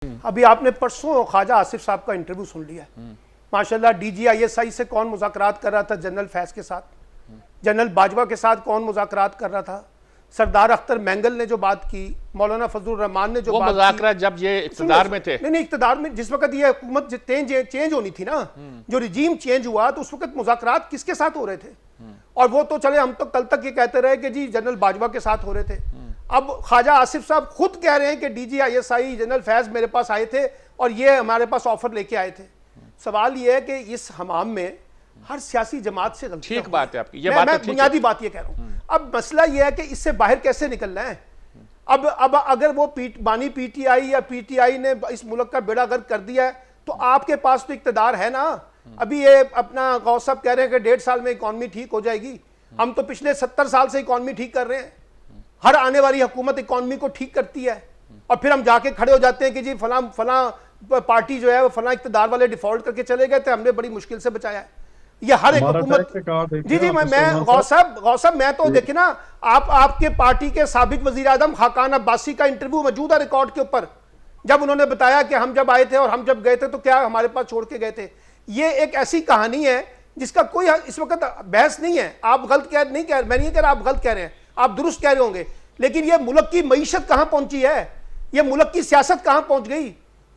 अभी आपने परसों ख्वाजा आसिफ साहब का इंटरव्यू सुन लिया है। माशाल्लाह DGISI से कौन मुज़ाकरात कर रहा था जनरल फैज़ के साथ, जनरल बाजवा के साथ कौन मुज़ाकरात कर रहा था, सरदार अख्तर मैंगल ने जो बात की, मौलाना फजलुर रहमान ने जो बात मुज़ाकरात जब ये इक़्तिदार में थे, नहीं इक़्तिदार में जिस वक्त ये हुकूमत चेंज होनी थी ना, जो रिजीम चेंज हुआ तो उस वक्त मुज़ाकरात किसके साथ हो रहे थे? और वो तो चले, हम तो कल तक ये कहते रहे कि जी जनरल बाजवा के साथ हो रहे थे। अब ख्वाजा आसिफ साहब खुद कह रहे हैं कि DGISI जनरल फैज़ मेरे पास आए थे और ये हमारे पास ऑफर लेके आए थे। सवाल ये है कि इस हमाम में हर सियासी जमात से गलती, ठीक बात है आपकी, ये मैं बात बुनियादी बात ये कह रहा हूँ। अब मसला ये है कि इससे बाहर कैसे निकलना है। अब अगर वो बानी PTI या PTI ने इस मुल्क का बेड़ा गर्क कर दिया है तो आपके पास तो इक़्तिदार है ना। अभी ये अपना गौस साहब कह रहे हैं कि 1.5 साल में इकॉनमी ठीक हो जाएगी। हम तो पिछले 70 साल से इकॉनमी ठीक कर रहे हैं। हर आने वाली हुकूमत इकॉनमी को ठीक करती है और फिर हम जाके खड़े हो जाते हैं कि जी फलां पार्टी जो है वो फलां इक़्तिदार वाले डिफॉल्ट करके चले गए थे, हमने बड़ी मुश्किल से बचाया है। ये हर एक हुकूमत। जी मैं गौस साहब मैं तो देखिए ना, आपके पार्टी के साबिक वजीर आज़म खाकान अब्बासी का इंटरव्यू मौजूद है रिकॉर्ड के ऊपर, जब उन्होंने बताया कि हम जब आए थे और हम जब गए थे तो क्या हमारे पास छोड़ के गए थे। ये एक ऐसी कहानी है जिसका कोई इस वक्त बहस नहीं है। आप गलत नहीं कह, मैं नहीं कह रहा आप गलत कह रहे हैं, आप दुरुस्त कह रहे होंगे, लेकिन ये मुल्क की मईशत कहां पहुंची है, ये मुल्क की सियासत कहां पहुंच गई,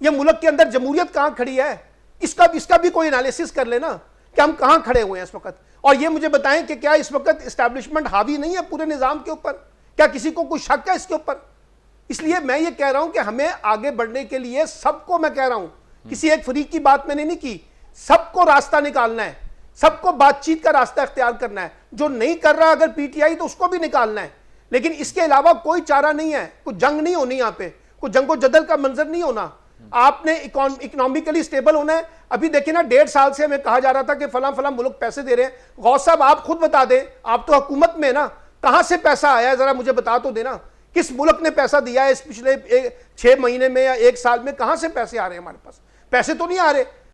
ये मुल्क के अंदर जमहूरियत कहां खड़ी है, इसका भी कोई एनालिसिस कर लेना कि हम कहां खड़े हुए हैं इस वक्त। और ये मुझे बताएं कि क्या इस वक्त इस्टेब्लिशमेंट हावी नहीं है पूरे निज़ाम के ऊपर? क्या किसी को कोई शक है इसके ऊपर? इसलिए मैं ये कह रहा हूं कि हमें आगे बढ़ने के लिए सबको, मैं कह रहा हूं, किसी एक फरीक की बात मैंने नहीं की, सबको रास्ता निकालना है, सबको बातचीत का रास्ता इख्तियार करना है। जो नहीं कर रहा अगर PTI तो उसको भी निकालना है, लेकिन इसके अलावा कोई चारा नहीं है। कोई जंग नहीं होनी यहाँ पे, कोई जंगो जदल का मंजर नहीं होना। आपने इकोनॉमिकली स्टेबल होना है। अभी देखिए ना, 1.5 साल से हमें कहा जा रहा था कि फलां मुल्क पैसे दे रहे हैं। गौस साहब आप खुद बता दें, आप तो हुकूमत में ना, कहां से पैसा आया है जरा मुझे बता तो देना। किस मुल्क ने पैसा दिया है इस पिछले 6 महीने में या 1 साल में? कहां से पैसे आ रहे हैं हमारे पास? पैसे तो नहीं आ रहे।